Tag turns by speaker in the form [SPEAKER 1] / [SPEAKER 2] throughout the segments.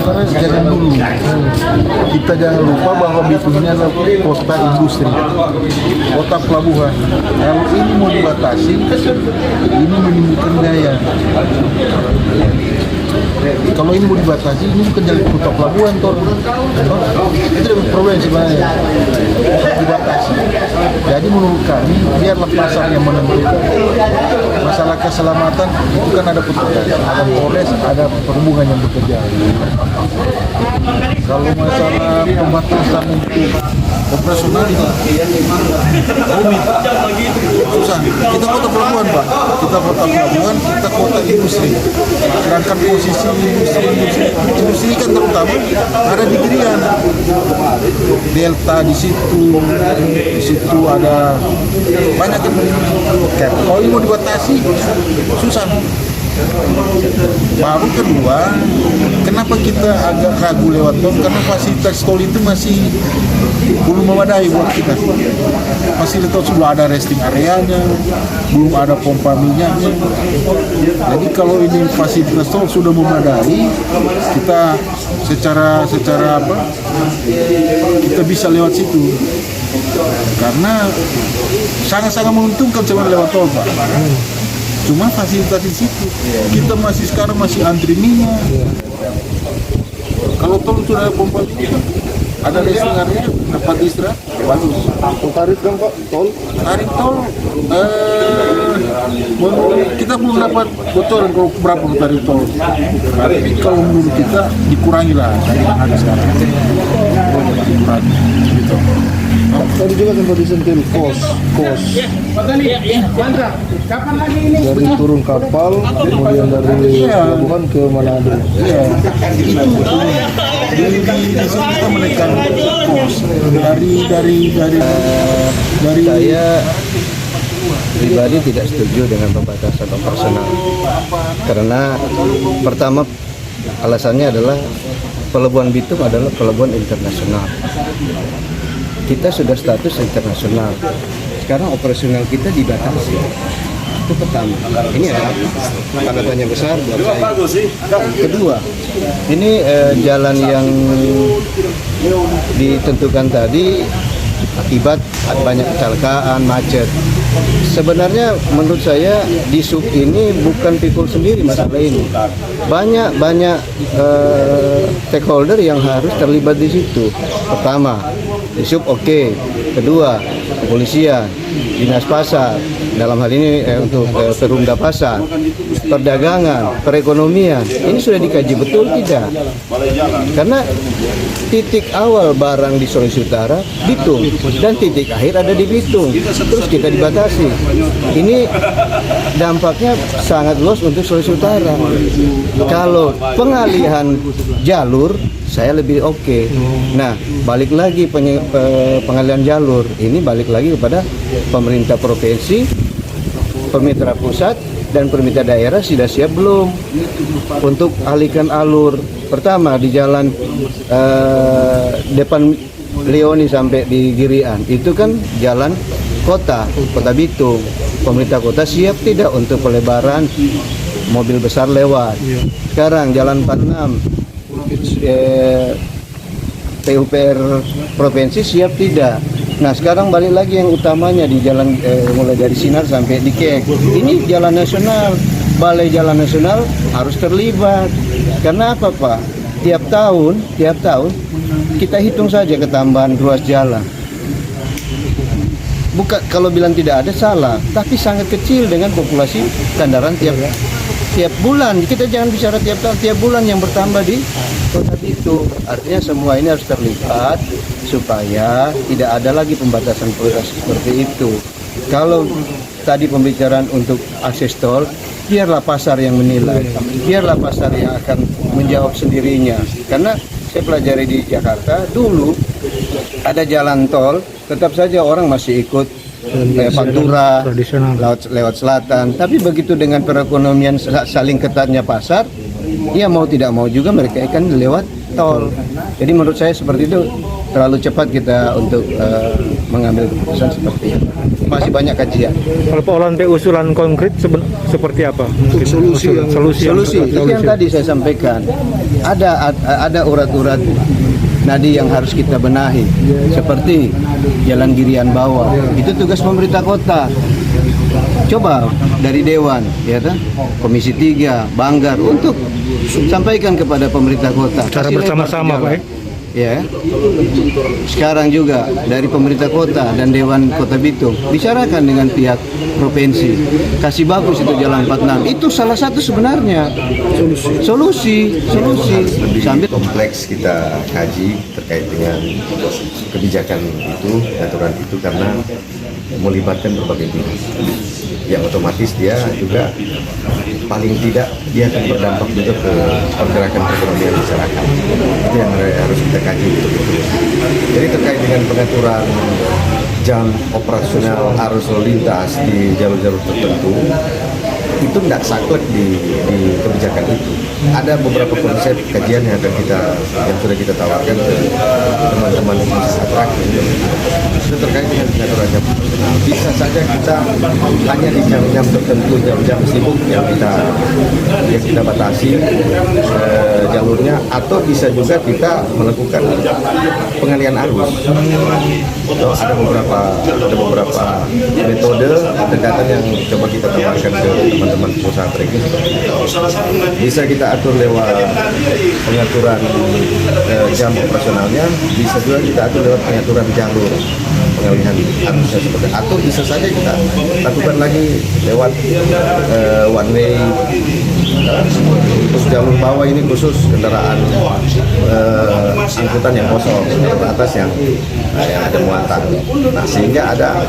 [SPEAKER 1] sementara jangan dulu. Kita jangan lupa bahwa Bitung ini adalah kota industri, kota pelabuhan. Kalau ini mau dibatasi, ini menimbulkan biaya. Kalau ini mau dibatasi, ini bukan jadi kota pelabuhan, toh. Itu problem sebenarnya. Dibatasi. Jadi menurut kami, biarlah pasar yang menentukan. Masalah keselamatan itu kan ada petugas, ada Polres, ada perhubungan yang bekerja. Kalau masalah pembatasan untuk operasional itu rumit, susah. Kita kota pelabuhan, Pak. Kita kota pelabuhan, kita kota industri. Sedangkan posisi industri kan terutama ada di Girian, Delta di situ ada banyak yang berikan. Kalau ini mau dibatasi susah. Baru kedua, kenapa kita agak ragu lewat tol? Karena fasilitas tol itu masih belum memadai buat kita. Fasilitas sudah ada resting areanya, belum ada pompa minyaknya. Jadi kalau ini fasilitas tol sudah memadai, kita secara apa? Kita bisa lewat situ. Karena sangat-sangat menguntungkan sebenarnya lewat tol, Pak. Cuma fasilitas di situ, kita sekarang masih antri minyak. Kalau tol sudah pompa minyak, ada resting area, tempat istirahat, bagus.
[SPEAKER 2] Tarif dong Pak, tol?
[SPEAKER 1] Tarif tol, kita belum dapat bocoran kalau berapa tarif tol. Tapi kalau menurut kita dikurangi lah dari yang ada sekarang. Dikurangi, gitu.
[SPEAKER 2] Tadi juga sempat disentil kos. Dari turun kapal, kemudian dari pelabuhan ke Manado.
[SPEAKER 1] Iya, itu di sini kita menekan kos dari
[SPEAKER 3] Saya pribadi tidak setuju dengan pembatasan operasional karena pertama alasannya adalah Pelabuhan Bitung adalah pelabuhan internasional. Kita sudah status internasional. Sekarang operasional kita dibatasi. Itu pertama. Ini adalah tanda tanya besar buat saya. Kedua, ini jalan yang ditentukan tadi akibat banyak kecelakaan, macet. Sebenarnya menurut saya di sub ini bukan pikul sendiri masalah ini. Banyak stakeholder yang harus terlibat di situ. Pertama, di sub oke. Kedua, kepolisian, dinas pasar, dalam hal ini untuk Perumda Pasar, perdagangan, perekonomian. Ini sudah dikaji betul tidak? Karena titik awal barang di Sulawesi Utara Bitung dan titik akhir ada di Bitung. Terus kita dibatasi. Ini dampaknya sangat luas untuk Sulawesi Utara. Kalau pengalihan jalur saya lebih oke. Nah, balik lagi pengalihan jalur ini balik lagi kepada pemerintah provinsi, pemerintah pusat dan pemerintah daerah sudah siap belum untuk alihkan alur. Pertama di jalan depan Leoni sampai di Girian itu kan jalan kota Bitung. Pemerintah kota siap tidak untuk pelebaran mobil besar lewat. Sekarang jalan 46 PUPR provinsi siap tidak. Nah sekarang balik lagi yang utamanya di jalan mulai dari Sinar sampai di Kek. Ini jalan nasional, Balai Jalan Nasional harus terlibat. Karena apa Pak? Tiap tahun kita hitung saja ketambahan ruas jalan. Bukan kalau bilang tidak ada salah, tapi sangat kecil dengan populasi kendaraan tiap bulan. Kita jangan bicara tiap tahun, tiap bulan yang bertambah di kota Bitung. Artinya semua ini harus terlibat supaya tidak ada lagi pembatasan seperti itu. Kalau tadi pembicaraan untuk akses tol, biarlah pasar yang menilai, biarlah pasar yang akan menjawab sendirinya. Karena saya pelajari di Jakarta dulu ada jalan tol, tetap saja orang masih ikut Pantura lewat selatan. Tapi begitu dengan perekonomian saling ketatnya pasar, ya mau tidak mau juga mereka akan lewat tol. Jadi menurut saya seperti itu terlalu cepat kita untuk mengambil keputusan seperti itu. Masih banyak kajian.
[SPEAKER 4] Kalau Pak Olan usulan konkret seperti apa? Mungkin
[SPEAKER 3] Solusi itu yang tadi saya sampaikan. Ada urat-urat nadi yang harus kita benahi, seperti jalan Girian Bawah. Itu tugas pemerintah kota. Coba dari Dewan, ya kan? Komisi 3, Banggar untuk sampaikan kepada pemerintah kota.
[SPEAKER 4] Cara
[SPEAKER 3] Kasih
[SPEAKER 4] bersama-sama,
[SPEAKER 3] lebar
[SPEAKER 4] Pak.
[SPEAKER 3] jalan. Ya, sekarang juga dari pemerintah kota dan Dewan Kota Bitung bicarakan dengan pihak provinsi, kasih bagus itu jalan 46. Itu salah satu sebenarnya solusi
[SPEAKER 5] Lebih kompleks kita kaji terkait dengan kebijakan itu, aturan itu, karena melibatkan berbagai pihak yang otomatis dia juga paling tidak dia akan berdampak juga ke pergerakan perekonomian masyarakat. Itu yang harus kita kaji betul-betul. Jadi terkait dengan pengaturan jam operasional arus lalu lintas di jalur-jalur tertentu, itu tidak saklek di kebijakan itu. Ada beberapa konsep kajian yang sudah kita tawarkan ke teman-teman usaha terakhir. Itu terkait dengan pengaturan jam operasional. Bisa saja kita hanya di jam-jam tertentu, jam-jam sibuk yang kita batasi jalurnya, atau bisa juga kita melakukan pengalian arus. Ada beberapa metode pendekatan yang coba kita tawarkan ke teman-teman pengusaha trekking. Bisa kita atur lewat pengaturan jam operasionalnya, bisa juga kita atur lewat pengaturan jalur pengalihan arusnya seperti, atau bisa saja kita lakukan lagi lewat one way. Untuk jalur bawah ini khusus kendaraan angkutan yang kosong, jalur atas yang ada muatan. Nah, sehingga ada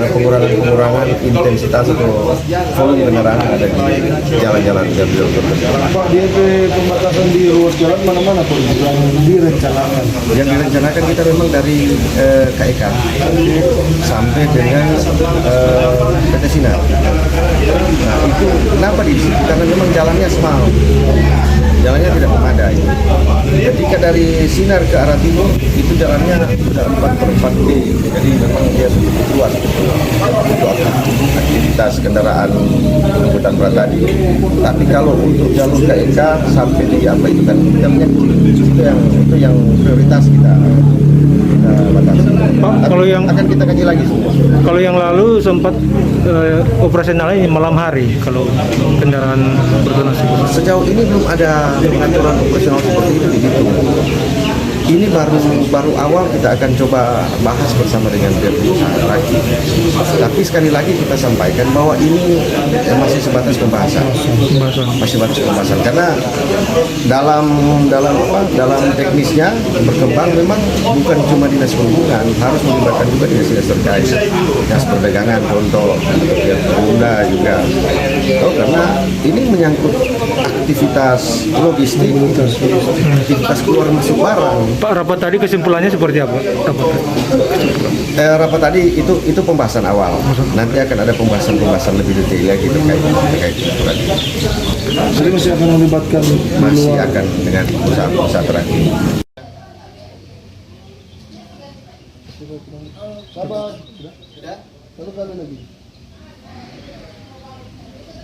[SPEAKER 5] pengurangan intensitas atau volume kendaraan yang ada di jalan-jalan jalur tertentu.
[SPEAKER 2] Pak, dia pembatasan di ruas jalan mana-mana Pak yang direncanakan?
[SPEAKER 5] Yang direncanakan kita memang dari KEK sampai dengan PT Sinar. Nah, itu kenapa di situ? Karena memang jalannya small, jalannya tidak memadai. Ketika dari Sinar ke arah timur itu jalannya sudah 4/4D, jadi memang dia cukup luas untuk aktivitas kendaraan angkutan berat tadi. Tapi kalau untuk jalur KEK sampai di apa itu kan jamnya itu yang prioritas kita batasi.
[SPEAKER 4] Pak, kalau yang
[SPEAKER 5] akan kita kaji lagi semua.
[SPEAKER 4] Kalau yang lalu sempat operasionalnya malam hari kalau kendaraan berdonasi.
[SPEAKER 5] Sejauh ini belum ada pengaturan operasional seperti itu di Bitung. Ini baru awal kita akan coba bahas bersama dengan pihak perusahaan lagi. Tapi sekali lagi kita sampaikan bahwa ini masih sebatas pembahasan. Masih sebatas pembahasan karena dalam teknisnya berkembang memang bukan cuma dinas perhubungan, harus melibatkan juga dinas-dinas terkait, dinas perdagangan, contoh yang Pemda juga. Karena ini menyangkut aktivitas logistik, aktivitas keluar masuk barang.
[SPEAKER 4] Pak, rapat tadi kesimpulannya seperti apa?
[SPEAKER 5] Rapat tadi itu pembahasan awal. Nanti akan ada pembahasan lebih detail lagi terkait aturan.
[SPEAKER 2] Jadi masih akan melibatkan
[SPEAKER 5] Masih akan dengan usaha terakhir.
[SPEAKER 2] Sabar. Sudah? Satu kali lagi.